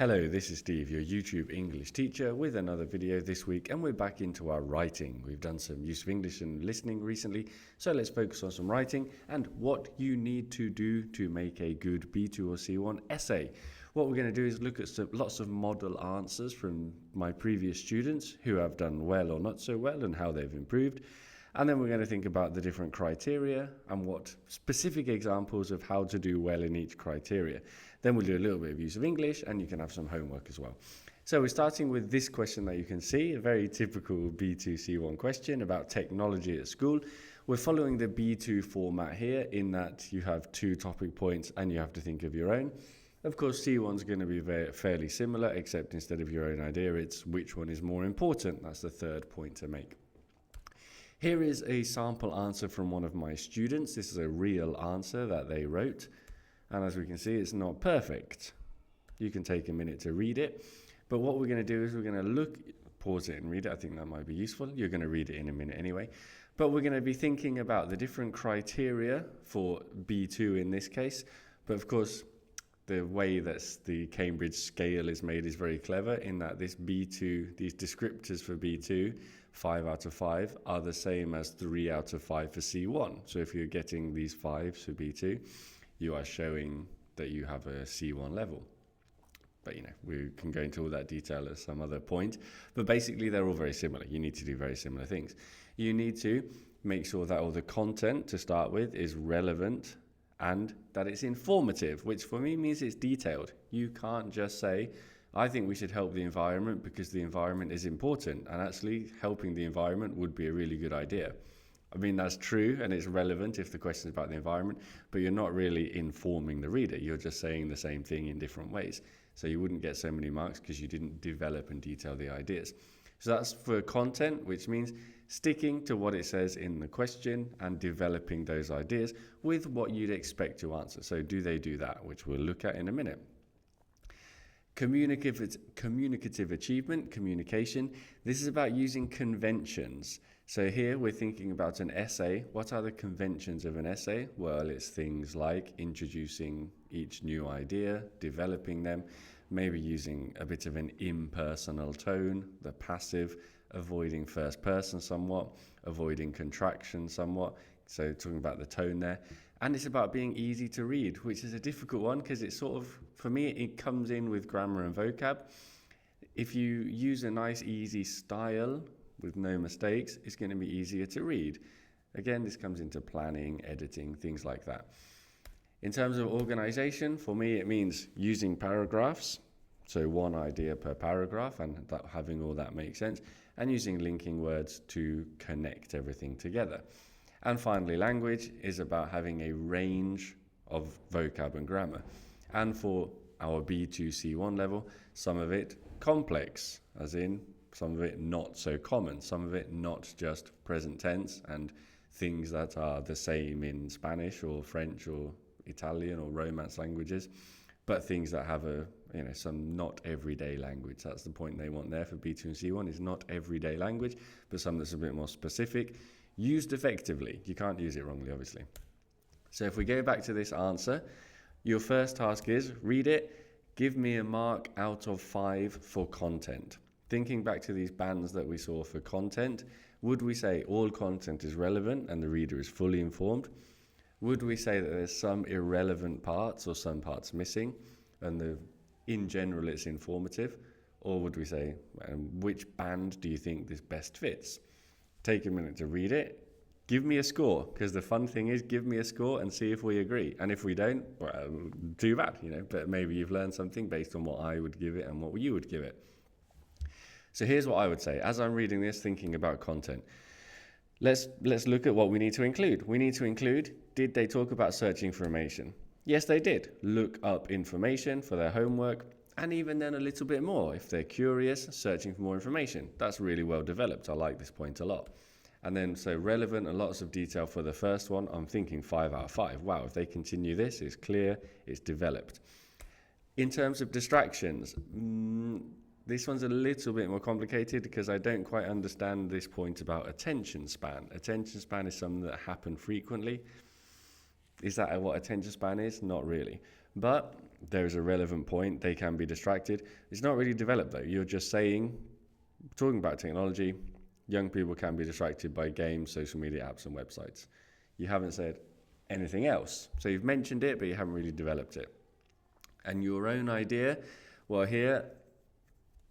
Hello, this is Steve, your YouTube English teacher, with another video this week, and we're back into our writing. We've done some use of English and listening recently, so let's focus on some writing and what you need to do to make a good B2 or C1 essay. What we're going to do is look at lots of model answers from my previous students who have done well or not so well and how they've improved. And then we're going to think about the different criteria and what specific examples of how to do well in each criteria. Then we'll do a little bit of use of English and you can have some homework as well. So we're starting with this question that you can see, a very typical B2-C1 question about technology at school. We're following the B2 format here in that you have 2 topic points and you have to think of your own. Of course, C1's going to be fairly similar, except instead of your own idea, it's which one is more important. That's the third point to make. Here is a sample answer from one of my students. This is a real answer that they wrote. And as we can see, it's not perfect. You can take a minute to read it. But what we're going to do is we're going to pause it and read it. I think that might be useful. You're going to read it in a minute anyway. But we're going to be thinking about the different criteria for B2 in this case. But of course, the way that the Cambridge scale is made is very clever in that this B2, these descriptors for B2, 5 out of 5, are the same as 3 out of 5 for C1. So if you're getting these 5s for B2, you are showing that you have a C1 level. But we can go into all that detail at some other point. But basically, they're all very similar. You need to do very similar things. You need to make sure that all the content to start with is relevant and that it's informative, which for me means it's detailed. You can't just say, I think we should help the environment because the environment is important, and actually helping the environment would be a really good idea. I mean, that's true and it's relevant if the question is about the environment, but you're not really informing the reader. You're just saying the same thing in different ways. So you wouldn't get so many marks because you didn't develop and detail the ideas. So that's for content, which means sticking to what it says in the question and developing those ideas with what you'd expect to answer. So do they do that, which we'll look at in a minute. Communicative achievement, communication. This is about using conventions. So here we're thinking about an essay. What are the conventions of an essay? Well, it's things like introducing each new idea, developing them, maybe using a bit of an impersonal tone, the passive, avoiding first person somewhat, avoiding contraction somewhat. So talking about the tone there. And it's about being easy to read, which is a difficult one because it's sort of, for me, it comes in with grammar and vocab. If you use a nice, easy style with no mistakes, it's going to be easier to read. Again, this comes into planning, editing, things like that. In terms of organization, for me, it means using paragraphs. So one idea per paragraph and that having all that make sense, and using linking words to connect everything together. And finally, language is about having a range of vocab and grammar. And for our B2-C1 level, some of it complex, as in some of it not so common, some of it not just present tense and things that are the same in Spanish or French or Italian or Romance languages, but things that have some not everyday language. That's the point they want there for B2 and C1 is not everyday language, but some that's a bit more specific. Used effectively. You can't use it wrongly, obviously. So if we go back to this answer, your first task is read it, give me a mark out of 5 for content. Thinking back to these bands that we saw for content, would we say all content is relevant and the reader is fully informed? Would we say that there's some irrelevant parts or some parts missing and in general it's informative? Or would we say, which band do you think this best fits? Take a minute to read it. Give me a score, because the fun thing is give me a score and see if we agree. And if we don't, well, too bad, but maybe you've learned something based on what I would give it and what you would give it. So here's what I would say. As I'm reading this, thinking about content, let's look at what we need to include. We need to include, did they talk about searching for information? Yes, they did. Look up information for their homework. And even then a little bit more. If they're curious, searching for more information. That's really well developed. I like this point a lot. And then so relevant and lots of detail for the first one. I'm thinking 5 out of 5. Wow, if they continue this, it's clear, it's developed. In terms of distractions, this one's a little bit more complicated because I don't quite understand this point about attention span. Attention span is something that happens frequently. Is that what attention span is? Not really. But there is a relevant point, they can be distracted. It's not really developed though. You're just talking about technology, young people can be distracted by games, social media apps and websites. You haven't said anything else. So you've mentioned it, but you haven't really developed it. And your own idea, well, here,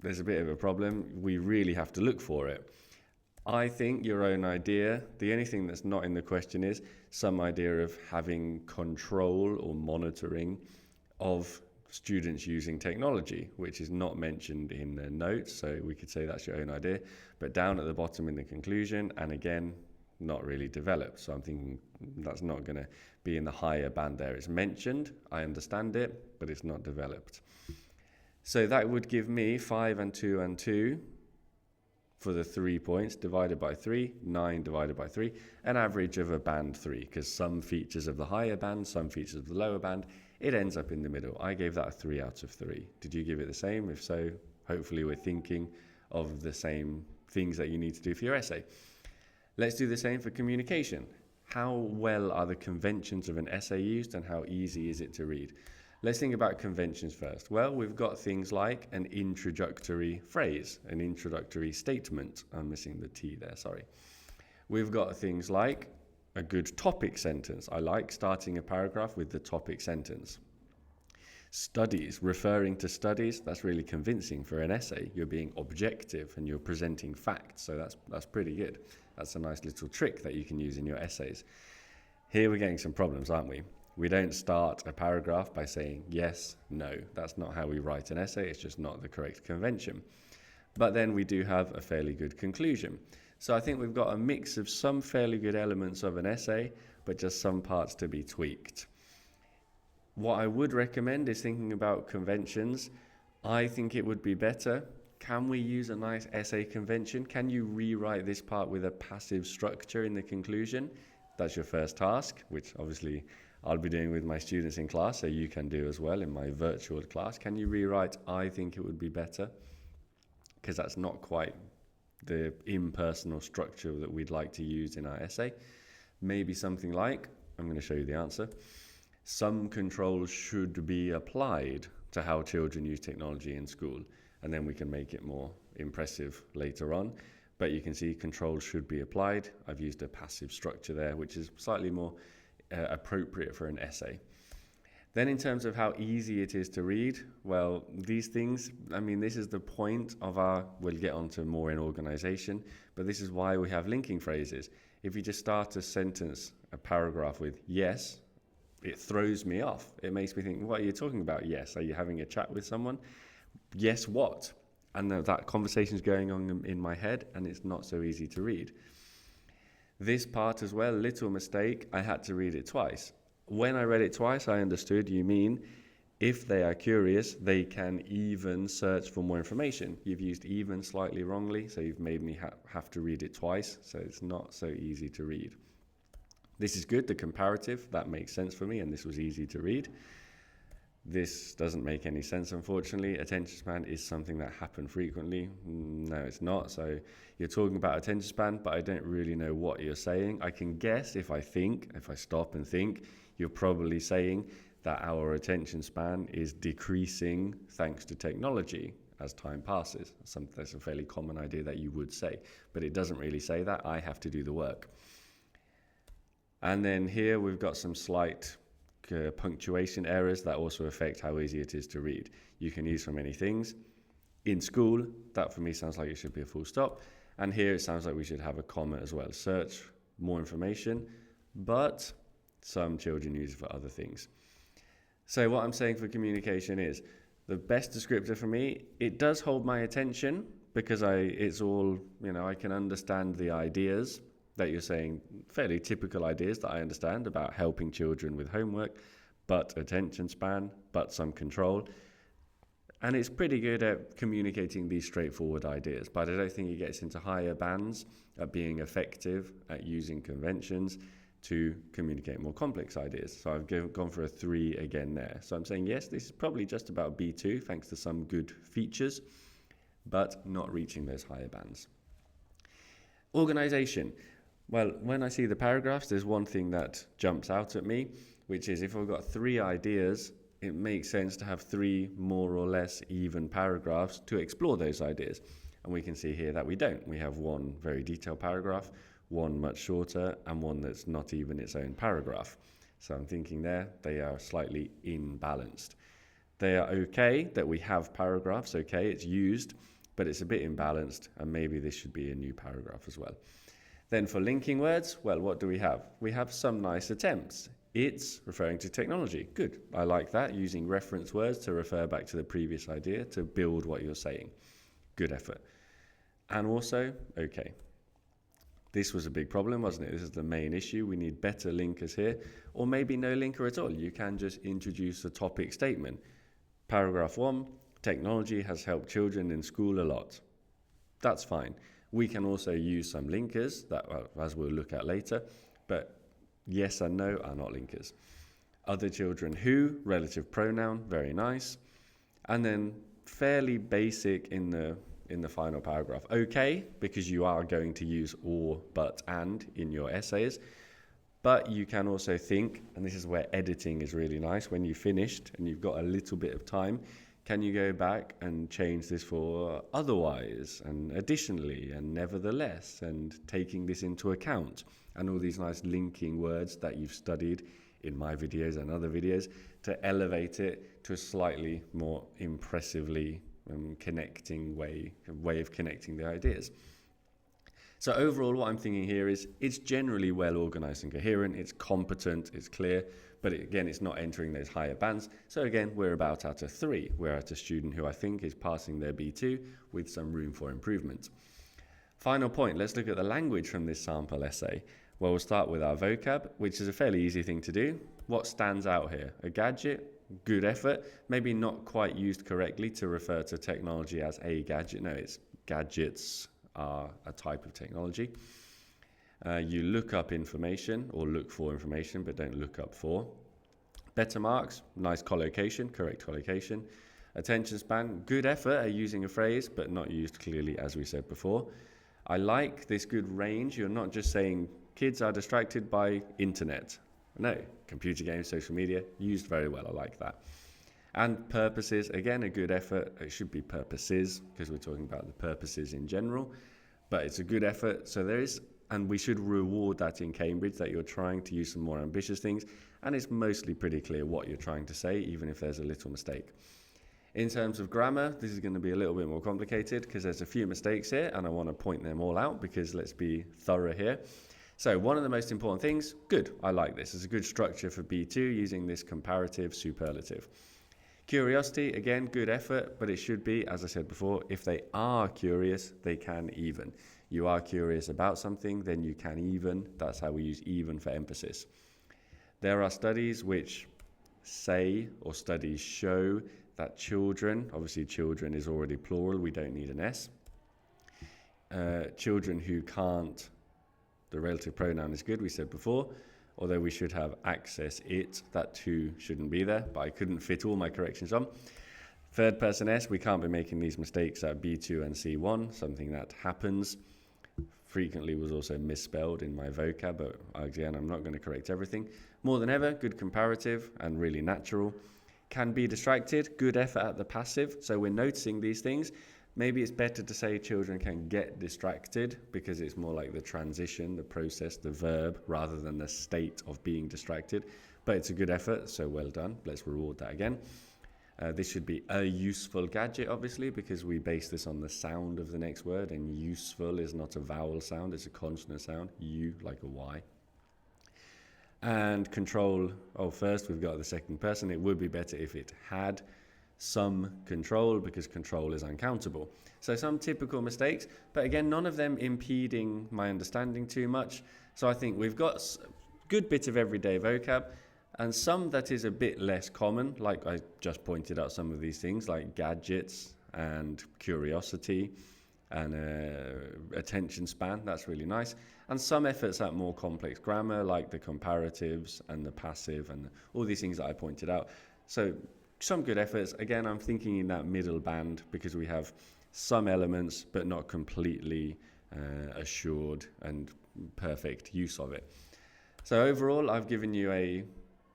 there's a bit of a problem. We really have to look for it. I think your own idea, the only thing that's not in the question is some idea of having control or monitoring of students using technology, which is not mentioned in the notes. So we could say that's your own idea. But down at the bottom in the conclusion, and again, not really developed. So I'm thinking that's not going to be in the higher band there. It's mentioned, I understand it, but it's not developed. So that would give me 5 and 2 and 2 for the 3 points divided by 3, 9 divided by 3, an average of a band 3, because some features of the higher band, some features of the lower band, it ends up in the middle. I gave that a 3 out of 3. Did you give it the same? If so, hopefully we're thinking of the same things that you need to do for your essay. Let's do the same for communication. How well are the conventions of an essay used and how easy is it to read? Let's think about conventions first. Well, we've got things like an introductory phrase, an introductory statement. I'm missing the T there, sorry. We've got things like a good topic sentence. I like starting a paragraph with the topic sentence. Studies, referring to studies, that's really convincing for an essay. You're being objective and you're presenting facts, so that's pretty good. That's a nice little trick that you can use in your essays. Here we're getting some problems, aren't we? We don't start a paragraph by saying yes, no. That's not how we write an essay. It's just not the correct convention. But then we do have a fairly good conclusion. So I think we've got a mix of some fairly good elements of an essay, but just some parts to be tweaked. What I would recommend is thinking about conventions. I think it would be better. Can we use a nice essay convention? Can you rewrite this part with a passive structure in the conclusion? That's your first task, which obviously I'll be doing with my students in class, so you can do as well in my virtual class. Can you rewrite, I think it would be better? Because that's not quite the impersonal structure that we'd like to use in our essay. Maybe something like, I'm going to show you the answer, some controls should be applied to how children use technology in school, and then we can make it more impressive later on. But you can see controls should be applied. I've used a passive structure there, which is slightly more appropriate for an essay. Then in terms of how easy it is to read, well, these things, this is the point of we'll get onto more in organization, but this is why we have linking phrases. If you just start a sentence, a paragraph with yes, it throws me off. It makes me think, what are you talking about? Yes, are you having a chat with someone? Yes, what? And that conversation is going on in my head, and it's not so easy to read. This part as well, little mistake, I had to read it twice. When I read it twice, I understood you mean if they are curious, they can even search for more information. You've used even slightly wrongly, so you've made me have to read it twice, so it's not so easy to read. This is good, the comparative, that makes sense for me, and this was easy to read. This doesn't make any sense, unfortunately. Attention span is something that happens frequently. No, it's not. So you're talking about attention span, but I don't really know what you're saying. I can guess if I stop and think, you're probably saying that our attention span is decreasing thanks to technology as time passes. That's a fairly common idea that you would say, but it doesn't really say that. I have to do the work. And then here we've got some slight punctuation errors that also affect how easy it is to read. You can use for many things. In school, that for me sounds like it should be a full stop. And here it sounds like we should have a comma as well. Search more information, but some children use it for other things. So what I'm saying for communication is the best descriptor for me, it does hold my attention because it's all, I can understand the ideas that you're saying, fairly typical ideas that I understand about helping children with homework, but attention span, but some control. And it's pretty good at communicating these straightforward ideas, but I don't think it gets into higher bands at being effective at using conventions to communicate more complex ideas. So I've gone for a 3 again there. So I'm saying, yes, this is probably just about B2, thanks to some good features, but not reaching those higher bands. Organization. Well, when I see the paragraphs, there's one thing that jumps out at me, which is if I've got 3 ideas it makes sense to have 3 more or less even paragraphs to explore those ideas. And we can see here that we don't. We have one very detailed paragraph, one much shorter, and one that's not even its own paragraph. So I'm thinking there they are slightly imbalanced. They are okay that we have paragraphs, okay, it's used, but it's a bit imbalanced, and maybe this should be a new paragraph as well. Then for linking words, well, what do we have? We have some nice attempts. It's referring to technology. Good. I like that, using reference words to refer back to the previous idea to build what you're saying. Good effort. And also, okay. This was a big problem, wasn't it? This is the main issue. We need better linkers here, or maybe no linker at all. You can just introduce a topic statement. Paragraph 1, technology has helped children in school a lot. That's fine. We can also use some linkers, that, well, as we'll look at later, but yes and no are not linkers. Other children who, relative pronoun, very nice. And then fairly basic in the final paragraph. Okay, because you are going to use or, but, and in your essays. But you can also think, and this is where editing is really nice, when you've finished and you've got a little bit of time, can you go back and change this for otherwise and additionally and nevertheless and taking this into account, and all these nice linking words that you've studied in my videos and other videos to elevate it to a slightly more impressively connecting way of connecting the ideas. So overall, what I'm thinking here is it's generally well organized and coherent, it's competent, it's clear, but again, it's not entering those higher bands. So again, we're about at a 3. We're at a student who I think is passing their B2 with some room for improvement. Final point, let's look at the language from this sample essay. Well, we'll start with our vocab, which is a fairly easy thing to do. What stands out here? A gadget, good effort, maybe not quite used correctly to refer to technology as a gadget. No, it's gadgets are a type of technology. You look up information or look for information, but don't look up for. Better marks, nice collocation, correct collocation. Attention span, good effort at using a phrase, but not used clearly as we said before. I like this good range. You're not just saying kids are distracted by internet. No, computer games, social media, used very well. I like that. And purposes, again, a good effort. It should be purposes because we're talking about the purposes in general, but it's a good effort. So there is, and we should reward that in Cambridge, that you're trying to use some more ambitious things, and it's mostly pretty clear what you're trying to say, even if there's a little mistake. In terms of grammar, this is going to be a little bit more complicated because there's a few mistakes here, and I want to point them all out because let's be thorough here. So one of the most important things, good, I like this. It's a good structure for B2 using this comparative superlative. Curiosity, again, good effort, but it should be, as I said before, if they are curious, they can even. You are curious about something, then you can even. That's how we use even for emphasis. There are studies which say, or studies show, that children, obviously children is already plural, we don't need an S. Children who can't, the relative pronoun is good, we said before, although we should have access it, that too shouldn't be there, but I couldn't fit all my corrections on. Third person S, we can't be making these mistakes at B2 and C1, something that happens. Frequently was also misspelled in my vocab, but again, I'm not going to correct everything. More than ever, good comparative and really natural. Can be distracted, good effort at the passive, so we're noticing these things. Maybe it's better to say children can get distracted because it's more like the transition, the process, the verb, rather than the state of being distracted. But it's a good effort, so well done. Let's reward that again. This should be a useful gadget, obviously, because we base this on the sound of the next word, and useful is not a vowel sound, it's a consonant sound, U, like a Y. And control, first we've got the second person. It would be better if it had some control because control is uncountable. So some typical mistakes, but again, none of them impeding my understanding too much. So I think we've got a good bit of everyday vocab and some that is a bit less common, like I just pointed out some of these things like gadgets and curiosity and attention span. That's really nice. And some efforts at more complex grammar like the comparatives and the passive and all these things that I pointed out. So some good efforts. Again, I'm thinking in that middle band because we have some elements but not completely assured and perfect use of it. So overall, I've given you a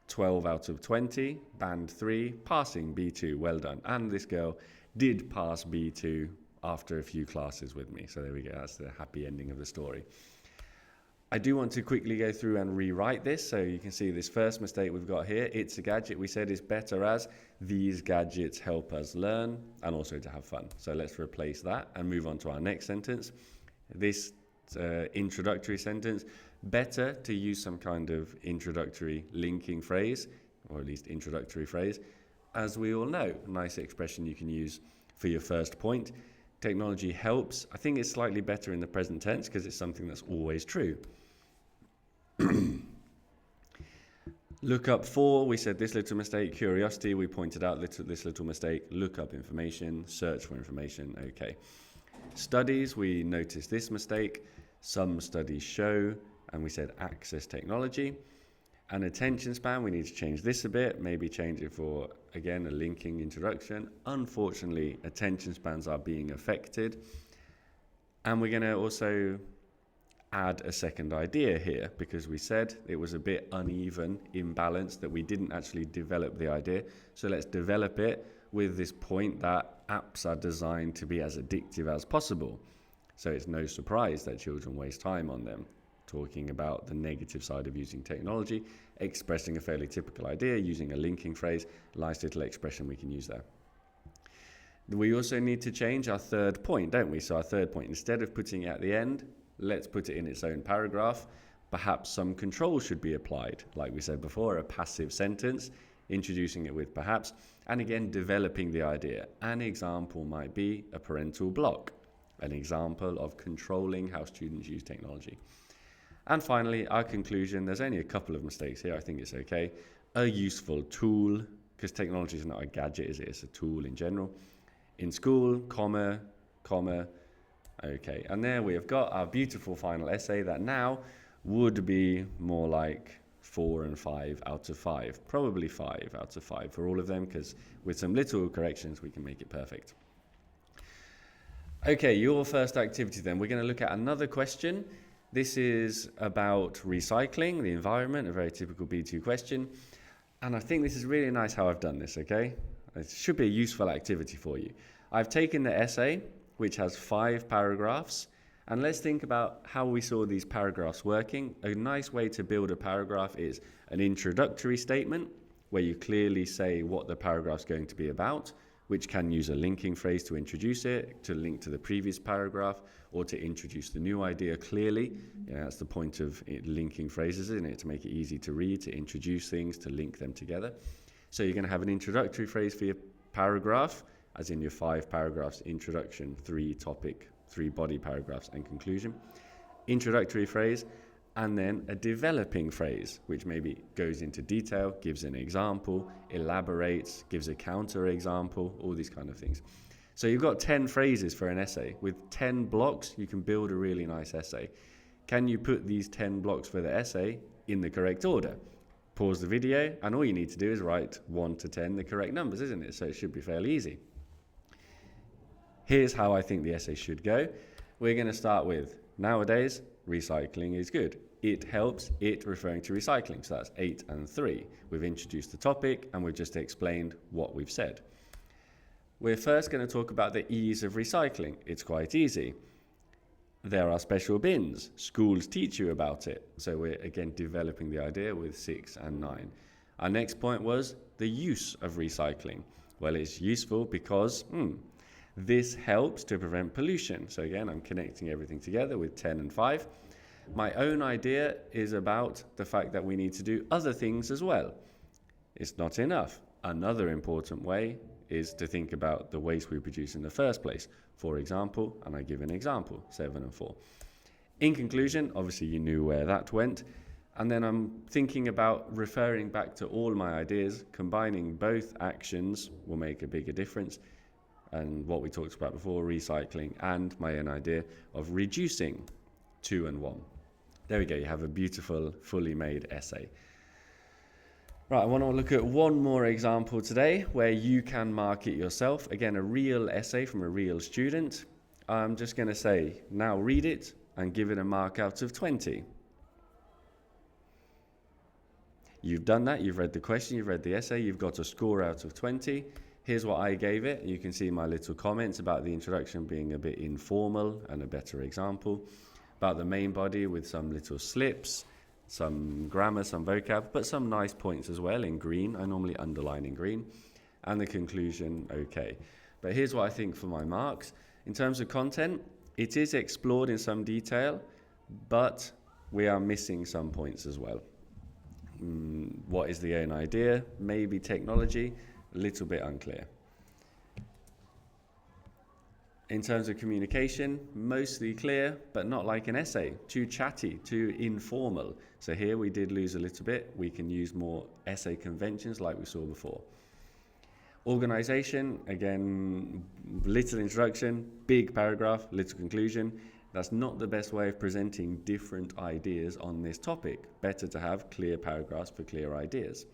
12 out of 20, band 3, passing B2, well done. And this girl did pass B2 after a few classes with me. So there we go, that's the happy ending of the story. I do want to quickly go through and rewrite this. So you can see this first mistake we've got here. It's a gadget, we said, is better as these gadgets help us learn and also to have fun. So let's replace that and move on to our next sentence. This introductory sentence, better to use some kind of introductory linking phrase, or at least introductory phrase. As we all know, a nice expression you can use for your first point. Technology helps. I think it's slightly better in the present tense because it's something that's always true. Look up for, we said this little mistake. Curiosity, we pointed out this little mistake. Look up information, search for information, okay. Studies, we noticed this mistake. Some studies show, and we said access technology. And attention span, we need to change this a bit, maybe change it for, again, a linking introduction. Unfortunately, attention spans are being affected. And we're going to also add a second idea here because we said it was a bit uneven, imbalanced, that we didn't actually develop the idea. So let's develop it with this point that apps are designed to be as addictive as possible. So it's no surprise that children waste time on them. Talking about the negative side of using technology, expressing a fairly typical idea, using a linking phrase, nice little expression we can use there. We also need to change our third point, don't we? So our third point, instead of putting it at the end, let's put it in its own paragraph. Perhaps some control should be applied. Like we said before, a passive sentence, introducing it with perhaps, and again, developing the idea. An example might be a parental block, an example of controlling how students use technology. And finally, our conclusion, there's only a couple of mistakes here, I think it's okay. A useful tool, because technology is not a gadget, is it? It's a tool in general. In school, comma, okay. And there we have got our beautiful final essay that now would be more like 4 and 5 out of 5. Probably 5 out of 5 for all of them, because with some little corrections, we can make it perfect. Okay, your first activity then. We're going to look at another question. This is about recycling, the environment, a very typical B2 question. And I think this is really nice how I've done this, okay? It should be a useful activity for you. I've taken the essay, which has 5 paragraphs, and let's think about how we saw these paragraphs working. A nice way to build a paragraph is an introductory statement, where you clearly say what the paragraph's going to be about, which can use a linking phrase to introduce it, to link to the previous paragraph, or to introduce the new idea clearly. That's the point of linking phrases, isn't it? To make it easy to read, to introduce things, to link them together. So you're going to have an introductory phrase for your paragraph, as in your 5 paragraphs, introduction, 3 topic, 3 body paragraphs, and conclusion. Introductory phrase, and then a developing phrase, which maybe goes into detail, gives an example, elaborates, gives a counter example, all these kind of things. So you've got 10 phrases for an essay. With 10 blocks, you can build a really nice essay. Can you put these 10 blocks for the essay in the correct order? Pause the video, and all you need to do is write 1 to 10, the correct numbers, isn't it? So it should be fairly easy. Here's how I think the essay should go. We're going to start with, nowadays, recycling is good. It helps, it referring to recycling. So that's 8 and 3. We've introduced the topic, and we've just explained what we've said. We're first going to talk about the ease of recycling. It's quite easy. There are special bins. Schools teach you about it. So we're again developing the idea with 6 and 9. Our next point was the use of recycling. Well, it's useful because this helps to prevent pollution. So again, I'm connecting everything together with 10 and 5. My own idea is about the fact that we need to do other things as well. It's not enough. Another important way is to think about the waste we produce in the first place. For example, and I give an example, 7 and 4. In conclusion, obviously you knew where that went. And then I'm thinking about referring back to all my ideas, combining both actions will make a bigger difference. And what we talked about before, recycling, and my own idea of reducing 2 and 1. There we go, you have a beautiful, fully made essay. Right, I want to look at one more example today where you can mark it yourself. Again, a real essay from a real student. I'm just going to say, now read it and give it a mark out of 20. You've done that, you've read the question, you've read the essay, you've got a score out of 20. Here's what I gave it. You can see my little comments about the introduction being a bit informal and a better example. About the main body with some little slips, some grammar, some vocab, but some nice points as well in green. I normally underline in green. And the conclusion, okay. But here's what I think for my marks. In terms of content, it is explored in some detail, but we are missing some points as well. What is the own idea? Maybe technology, a little bit unclear. In terms of communication, mostly clear, but not like an essay. Too chatty, too informal. So here we did lose a little bit. We can use more essay conventions like we saw before. Organization, again, little introduction, big paragraph, little conclusion. That's not the best way of presenting different ideas on this topic. Better to have clear paragraphs for clear ideas.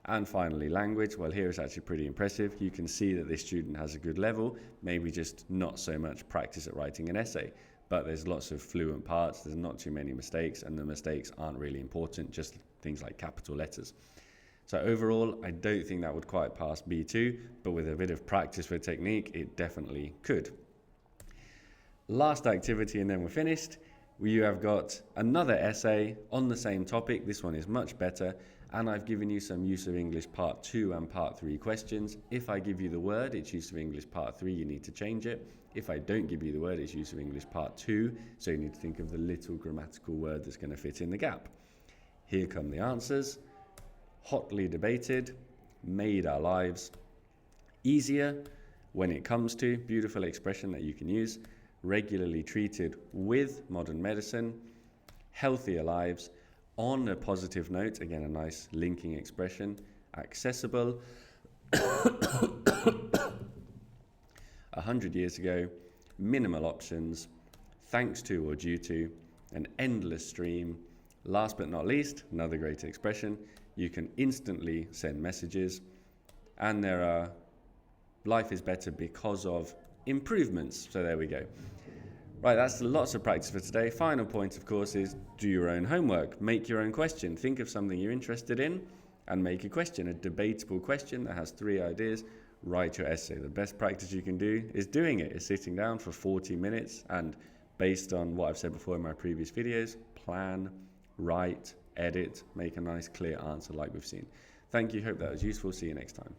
And finally, language. Well, here it's actually pretty impressive. You can see that this student has a good level, maybe just not so much practice at writing an essay. But there's lots of fluent parts, there's not too many mistakes, and the mistakes aren't really important, just things like capital letters. So overall, I don't think that would quite pass B2, but with a bit of practice with technique, it definitely could. Last activity, and then we're finished. You have got another essay on the same topic. This one is much better, and I've given you some use of English part 2 and part 3 questions. If I give you the word, it's use of English part 3, you need to change it. If I don't give you the word, it's use of English part 2, so you need to think of the little grammatical word that's going to fit in the gap. Here come the answers. Hotly debated, made our lives easier when it comes to, beautiful expression that you can use, regularly treated with modern medicine, healthier lives, on a positive note, again a nice linking expression, accessible, 100 years ago, minimal options, thanks to or due to, an endless stream, last but not least, another great expression, you can instantly send messages, and there are, life is better because of improvements. So there we go. Right, that's lots of practice for today. Final point, of course, is do your own homework. Make your own question. Think of something you're interested in and make a question, a debatable question that has 3 ideas. Write your essay. The best practice you can do is doing it, is sitting down for 40 minutes and based on what I've said before in my previous videos, plan, write, edit, make a nice clear answer like we've seen. Thank you, hope that was useful. See you next time.